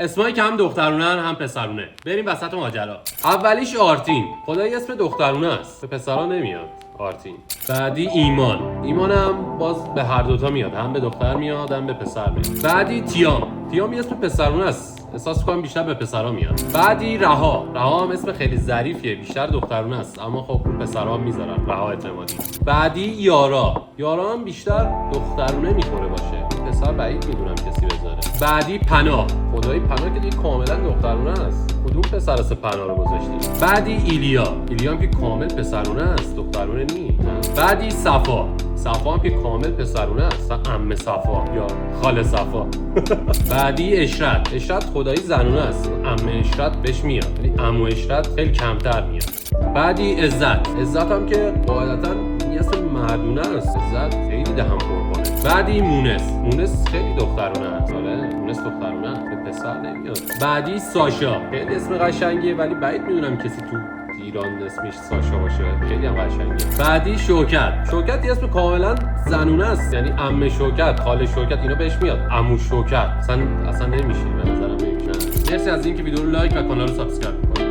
اسمایی که هم دخترونه هم پسرونه. بریم وسط ماجرا. اولیش آرتین. خدای اسم دخترونه است، به پسرا نمیاد آرتین. بعدی ایمانم باز به هر دوتا میاد، هم به دختر میاد هم به پسر میاد. بعدی تیام اسم پسرونه است، احساس کنم بیشتر به پسرا میاد. بعدی رها هم اسم خیلی ظریفیه، بیشتر دخترونه است اما خب پسرا هم میذارن، رها اعتمادی. بعدی یارا هم بیشتر دخترونه میخوره باشه، پسر بعید میدونم کسی بذاره. بعدی پناه، خدایی پناه که دیگه کاملا دخترونه است، کدوم پسر است پناه رو گذاشتیم. بعدی ایلیا هم که کامل پسرونه است، دخترونه نیست. بعدی صفا هم که کامل پسرونه است، عمه صفا یا خاله صفا. بعدی اشرت خدایی زنونه است، عمه اشرت بهش میاد ولی عمو اشرت خیلی کمتر میاد. بعدی عزت هم که قاعدتا یه اسم مردونه است، عزت خیلی دهم پر کنه. بعدی مونس خیلی دخترونه است، مونس دخترونه است، به پسر نمیاد. بعدی ساشا خیلی اسم قشنگیه ولی بعید میدونم کسی تو ایران اسمش ساشا باشه، خیلی هم قشنگه. بعدی شوکت یه اسم کاملا زنونه است، یعنی عمه شوکت، خاله شوکت اینا بهش میاد، عمو شوکت اصلا نمیشه، به نظرم نمیشه. مرسی از اینکه ویدیو رو لایک و کانال رو سابسکرایب